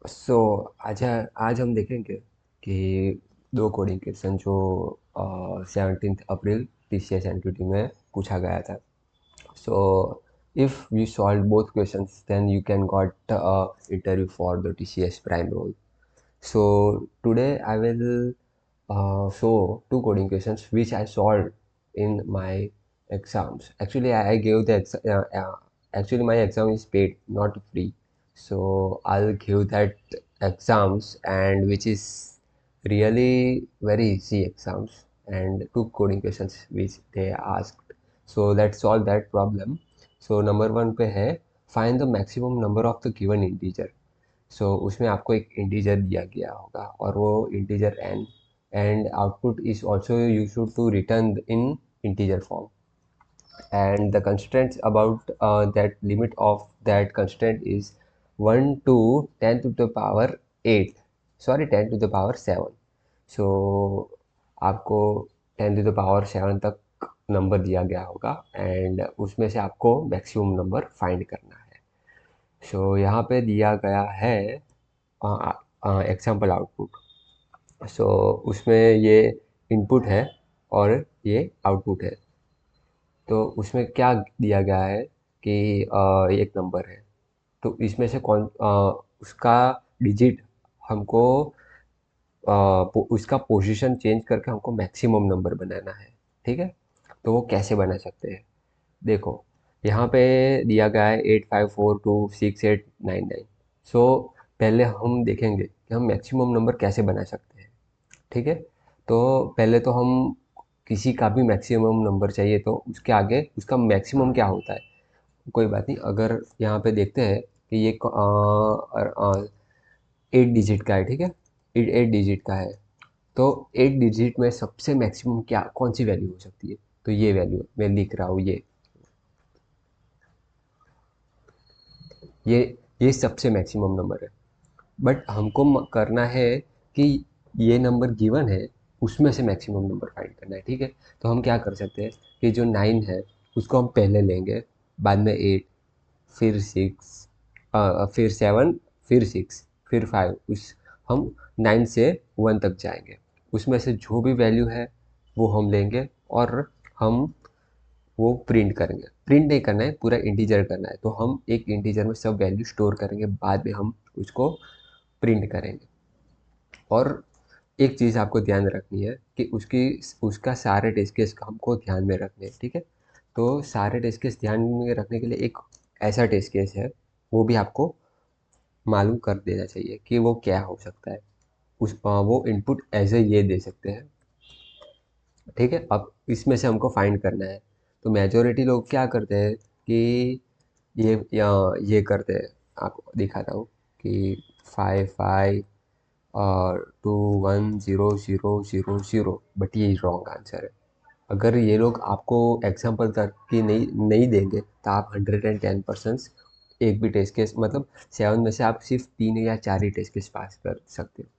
सो आज हम देखेंगे कि दो कोडिंग क्वेश्चन जो 17 अप्रैल TCS एनक्यूटी में पूछा गया था. So if you solve both questions, then you can got interview for the TCS prime role. So today I will show two coding questions which I solved in my exams. Actually, I gave actually my exam is paid, not free. So I'll give that exams, and which is really very easy exams, and two coding questions which they asked. So let's solve that problem. So number one पे है find the maximum number of the given integer. सो उसमें आपको एक integer दिया गया होगा और वो integer n, and output is also you should to return in integer form, and the constraints about that limit of that constraint is 1 to 10 to the power 8, sorry 10 to the power 7. So आपको 10 to the power 7 तक number दिया गया होगा and उसमें से आपको maximum number find करना है. सो यहाँ पे दिया गया है एग्जाम्पल आउटपुट. सो उसमें ये इनपुट है और ये आउटपुट है. तो उसमें क्या दिया गया है कि एक नंबर है, तो इसमें से उसका डिजिट हमको उसका पोजीशन चेंज करके हमको मैक्सिमम नंबर बनाना है. ठीक है, तो वो कैसे बना सकते हैं. देखो यहाँ पे दिया गया है 85426899. सो पहले हम देखेंगे कि हम मैक्सिमम नंबर कैसे बना सकते हैं. ठीक है, तो पहले तो हम किसी का भी मैक्सिमम नंबर चाहिए तो उसके आगे उसका मैक्सिमम क्या होता है. कोई बात नहीं, अगर यहाँ पे देखते हैं कि ये 8 डिजिट का है. ठीक है, 8 डिजिट का है, तो 8 डिजिट में सबसे मैक्सिमम क्या कौन सी वैल्यू हो सकती है. तो ये वैल्यू मैं लिख रहा हूँ, ये सबसे मैक्सिमम नंबर है. बट हमको करना है कि ये नंबर गिवन है, उसमें से मैक्सिमम नंबर फाइंड करना है. ठीक है, तो हम क्या कर सकते हैं कि जो 9 है उसको हम पहले लेंगे, बाद में 8, फिर 6, फिर 7, फिर 6, फिर 5. उस हम 9 से 1 तक जाएंगे, उसमें से जो भी वैल्यू है वो हम लेंगे और हम वो प्रिंट करेंगे. प्रिंट नहीं करना है, पूरा इंटीजर करना है, तो हम एक इंटीजर में सब वैल्यू स्टोर करेंगे, बाद में हम उसको प्रिंट करेंगे. और एक चीज़ आपको ध्यान रखनी है कि उसका सारे टेस्ट केस हमको ध्यान में रखने हैं. ठीक है, तो सारे टेस्ट केस ध्यान में रखने के लिए एक ऐसा टेस्ट केस है, वो भी आपको मालूम कर देना चाहिए कि वो क्या हो सकता है. वो इनपुट एज ए ये दे सकते हैं. ठीक है, अब इसमें से हमको फाइंड करना है. तो मेजोरिटी लोग क्या करते हैं कि ये करते हैं. आपको दिखाता हूँ कि 5 5 और 2 1 0 0 0, बट ये रॉन्ग आंसर है. अगर ये लोग आपको एग्जाम्पल तक की नहीं नहीं देंगे तो आप 110% एक भी टेस्ट केस, मतलब 7 में से आप सिर्फ 3 या 4 ही टेस्ट केस पास कर सकते हो.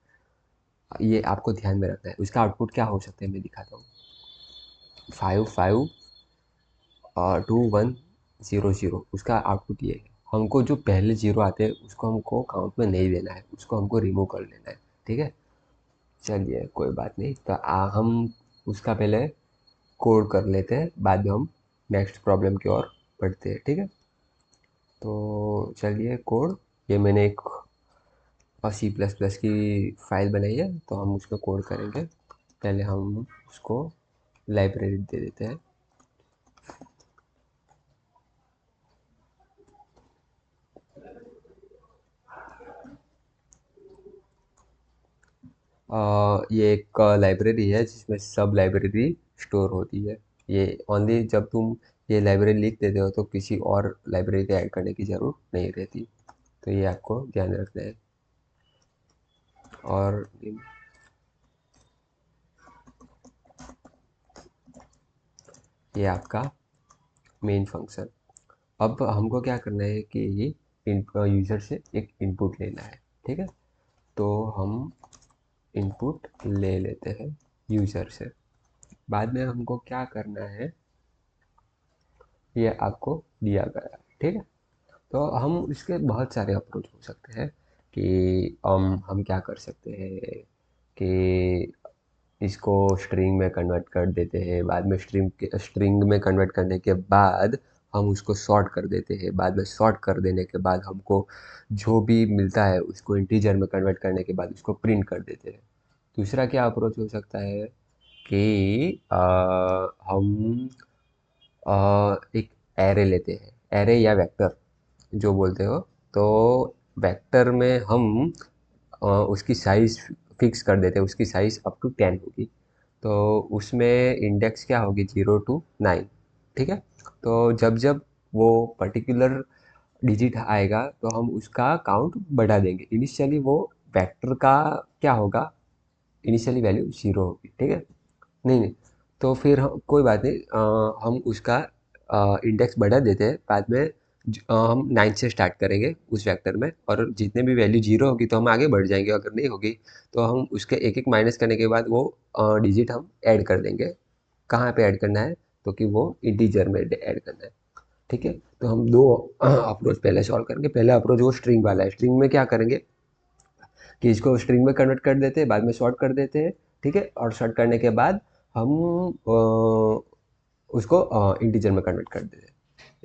ये आपको ध्यान में रखना है. उसका आउटपुट क्या हो सकता है मैं दिखाता हूँ. 5 5 और 2 1 0 0, उसका आउटपुट ये है. हमको जो पहले जीरो आते हैं उसको हमको काउंट में नहीं देना है, उसको हमको रिमूव कर लेना है. ठीक है, चलिए कोई बात नहीं. तो हम उसका पहले कोड कर लेते हैं, बाद में हम नेक्स्ट प्रॉब्लम की ओर बढ़ते हैं. ठीक है, तो चलिए कोड. ये मैंने एक C++ की फाइल बनाई है, तो हम उसमें कोड करेंगे. पहले हम उसको लाइब्रेरी दे देते हैं. ये एक लाइब्रेरी है जिसमें सब लाइब्रेरी स्टोर होती है. ये ओनली जब तुम ये लाइब्रेरी लिख देते हो तो किसी और लाइब्रेरी को ऐड करने की ज़रूरत नहीं रहती. तो ये आपको ध्यान रखना है. और ये आपका मेन फंक्शन. अब हमको क्या करना है कि ये यूज़र से एक इनपुट लेना है. ठीक है, तो हम इनपुट ले लेते हैं यूज़र से. बाद में हमको क्या करना है ये आपको दिया गया है. ठीक है, तो हम इसके बहुत सारे अप्रोच हो सकते हैं कि हम क्या कर सकते हैं कि इसको स्ट्रिंग में कन्वर्ट कर देते हैं, बाद में स्ट्रिंग में कन्वर्ट करने के बाद हम उसको सॉर्ट कर देते हैं, बाद में सॉर्ट कर देने के बाद हमको जो भी मिलता है उसको इंटीजर में कन्वर्ट करने के बाद उसको प्रिंट कर देते हैं। दूसरा क्या अप्रोच हो सकता है कि हम एक एरे लेते हैं, एरे या वेक्टर जो बोलते हो। तो वेक्टर में हम उसकी साइज़ फिक्स कर देते हैं, उसकी साइज़ अप टू 10 होगी। तो उसमें इंडेक्स क्या होगी 0 to 9, ठीक है। तो जब जब वो पर्टिकुलर डिजिट आएगा तो हम उसका काउंट बढ़ा देंगे। इनिशियली वो वेक्टर का क्या होगा, इनिशियली वैल्यू 0 होगी, ठीक है। नहीं नहीं, तो फिर कोई बात नहीं, हम उसका इंडेक्स बढ़ा देते हैं, बाद में हम 9 से स्टार्ट करेंगे उस वेक्टर में, और जितने भी वैल्यू 0 होगी तो हम आगे बढ़ जाएंगे, अगर नहीं होगी तो हम उसके एक एक माइनस करने के बाद वो डिजिट हम ऐड कर देंगे। कहाँ पे ऐड करना है, तो कि वो इंटीजर में ऐड करना है, ठीक है। तो हम दो अप्रोच पहले सॉल्व करेंगे। पहला अप्रोच वो स्ट्रिंग वाला है। स्ट्रिंग में क्या करेंगे कि इसको स्ट्रिंग में कन्वर्ट कर देते हैं, बाद में शॉर्ट कर देते हैं, ठीक है। और शॉर्ट करने के बाद हम उसको इंटीजर में कन्वर्ट कर देते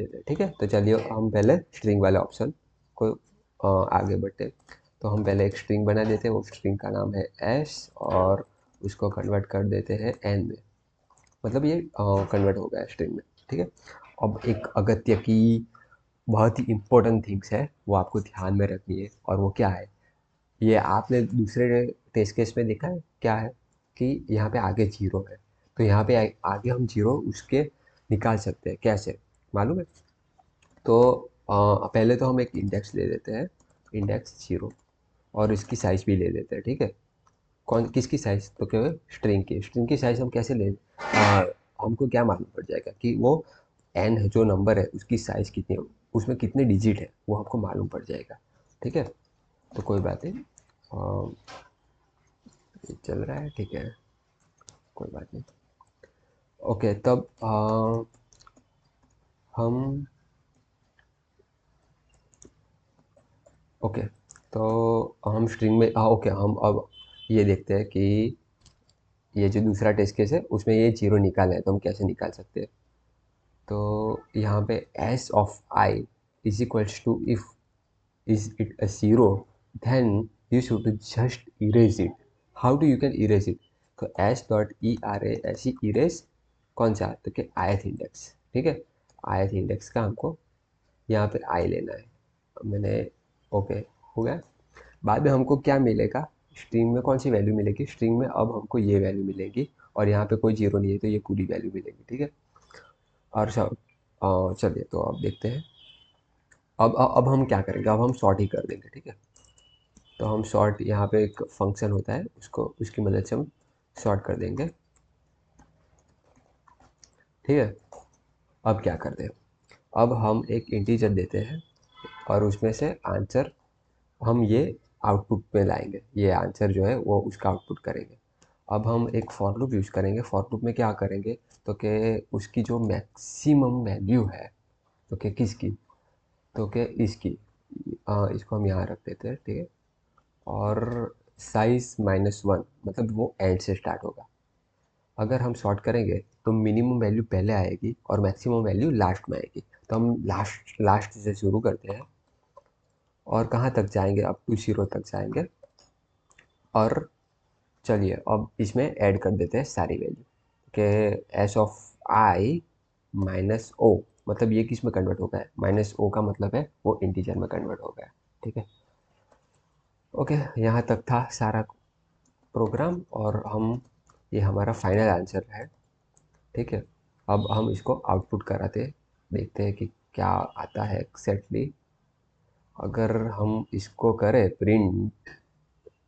हैं, ठीक है। तो चलिए हम पहले स्ट्रिंग वाले ऑप्शन को आगे बढ़ते हैं। तो हम पहले एक स्ट्रिंग बना देते हैं, वो स्ट्रिंग का नाम है एस, और उसको कन्वर्ट कर देते हैं एन में, मतलब ये कन्वर्ट हो गया स्ट्रिंग में, ठीक है। अब एक अगत्य की बहुत ही इम्पोर्टेंट थिंग्स है, वो आपको ध्यान में रखनी है, और वो क्या है, ये आपने दूसरे टेस्ट केस में देखा है क्या है कि यहाँ पे आगे जीरो है, तो यहाँ पे आगे हम जीरो उसके निकाल सकते हैं, कैसे मालूम है। तो पहले तो हम एक इंडेक्स ले लेते हैं, इंडेक्स जीरो, और इसकी साइज भी ले लेते हैं, ठीक है। कौन किसकी साइज, तो क्या स्ट्रिंग की साइज हम कैसे ले हमको क्या मालूम पड़ जाएगा कि वो एन जो नंबर है उसकी साइज कितनी है, उसमें कितने डिजिट है वो हमको मालूम पड़ जाएगा, ठीक है। तो कोई बात नहीं, ये चल रहा है, ठीक है, कोई बात नहीं। ओके, तब हम ओके, तो हम स्ट्रिंग में ओके, हम अब ये देखते हैं कि ये जो दूसरा टेस्ट केस है उसमें ये जीरो निकाला है, तो हम कैसे निकाल सकते हैं। तो यहाँ पे S of I is equals to, if is it a zero, then you should just erase it. How do you can erase it? तो S dot E R A ऐसी इरेज कौन सा, तो कि आयथ इंडेक्स, ठीक है। Ith index का हमको यहाँ पे आई लेना है, मैंने ओके हो गया। बाद में हमको क्या मिलेगा, स्ट्रिंग में कौन सी वैल्यू मिलेगी, स्ट्रिंग में अब हमको ये वैल्यू मिलेगी, और यहाँ पे कोई जीरो नहीं है तो ये पूरी वैल्यू मिलेगी, ठीक है। और सब चलिए तो अब देखते हैं, अब हम क्या करेंगे, अब हम सॉर्ट ही कर देंगे, ठीक है। तो हम सॉर्ट, यहाँ पे एक फंक्शन होता है, उसको उसकी मदद से हम सॉर्ट कर देंगे, ठीक है। अब क्या करते हैं, अब हम एक इंटीजर देते हैं, और उसमें से आंसर हम ये आउटपुट में लाएंगे, ये आंसर जो है वो उसका आउटपुट करेंगे। अब हम एक फॉर लूप यूज़ करेंगे, फॉर लूप में क्या करेंगे, तो कि उसकी जो मैक्सिमम वैल्यू है, तो कि किसकी, तो कि इसकी, इसको हम यहाँ रख देते हैं, ठीक है। और साइज -1, मतलब वो एंड से स्टार्ट होगा। अगर हम सॉर्ट करेंगे तो मिनिमम वैल्यू पहले आएगी और मैक्सिमम वैल्यू लास्ट में आएगी, तो हम लास्ट लास्ट से शुरू करते हैं, और कहाँ तक जाएंगे, अब टू जीरो तक जाएंगे। और चलिए अब इसमें ऐड कर देते हैं सारी वैल्यू, कि S of I minus O, मतलब ये किस में कन्वर्ट हो गया है, माइनस ओ का मतलब है वो इंटीजर में कन्वर्ट हो गया है, ठीक है। ओके, यहाँ तक था सारा प्रोग्राम, और हम ये हमारा फाइनल आंसर है, ठीक है। अब हम इसको आउटपुट कराते, देखते हैं कि क्या आता है एक्जैक्टली। अगर हम इसको करें प्रिंट,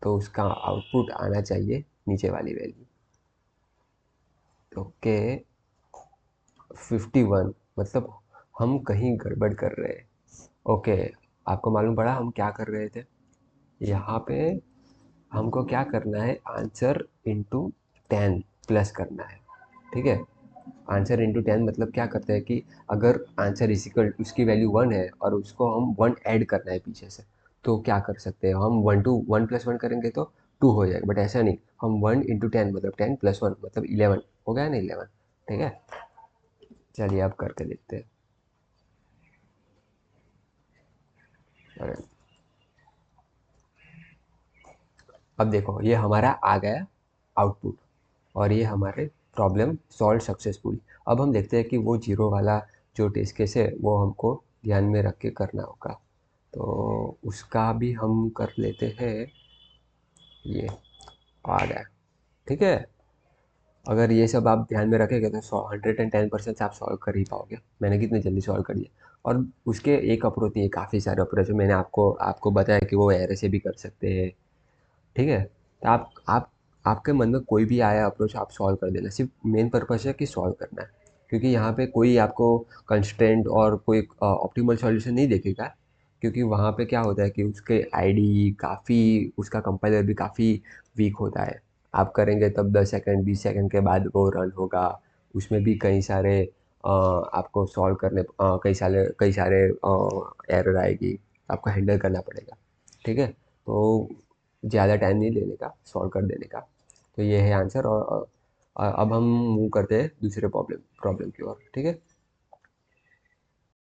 तो उसका आउटपुट आना चाहिए नीचे वाली वैल्यू, ओके 51, मतलब हम कहीं गड़बड़ कर रहे हैं। ओके, आपको मालूम पड़ा हम क्या कर रहे थे, यहाँ पे हमको क्या करना है, आंसर इंटू 10 प्लस करना है, ठीक है। आंसर इंटू 10 मतलब क्या करते हैं कि अगर आंसर इजिकल उसकी वैल्यू 1 है और उसको हम 1 ऐड करना है पीछे से, तो क्या कर सकते हैं हम, 1 करेंगे तो 2 हो जाएगा, बट ऐसा नहीं, हम 1 × 10 मतलब 10 + 1 मतलब 11 हो गया ना, 11। ठीक है, चलिए अब करके देखते हैं। अरे, अब देखो ये हमारा आ गया आउटपुट, और ये हमारे प्रॉब्लम सॉल्व सक्सेसफुली। अब हम देखते हैं कि वो जीरो वाला जो टेस्ट केस है वो हमको ध्यान में रख के करना होगा, तो उसका भी हम कर लेते हैं। ये आ गया, ठीक है। अगर ये सब आप ध्यान में रखेंगे तो 110% आप सॉल्व कर ही पाओगे। मैंने कितनी जल्दी सॉल्व कर दिया। और उसके एक अप्रोच नहीं है, काफ़ी सारे अप्रोच है। मैंने आपको आपको बताया कि वो एरे से भी कर सकते हैं। ठीक है, तो आप आपके मन में कोई भी आया अप्रोच आप सॉल्व कर देना, सिर्फ मेन पर्पस है कि सॉल्व करना है। क्योंकि यहाँ पे कोई आपको कंस्ट्रेंट और कोई ऑप्टिमल सॉल्यूशन नहीं देखेगा, क्योंकि वहाँ पे क्या होता है कि उसके आईडी काफ़ी, उसका कंपाइलर भी काफ़ी वीक होता है। आप करेंगे तब 10 सेकंड 20 सेकंड के बाद वो रन होगा। उसमें भी कई सारे आपको सॉल्व करने, कई सारे एरर आएगी, आपको हैंडल करना पड़ेगा। ठीक है, तो ज़्यादा टाइम नहीं लेने का, सॉल्व कर देने का। तो ये है आंसर। और अब हम मूव करते हैं दूसरे प्रॉब्लम प्रॉब्लम की ओर। ठीक है।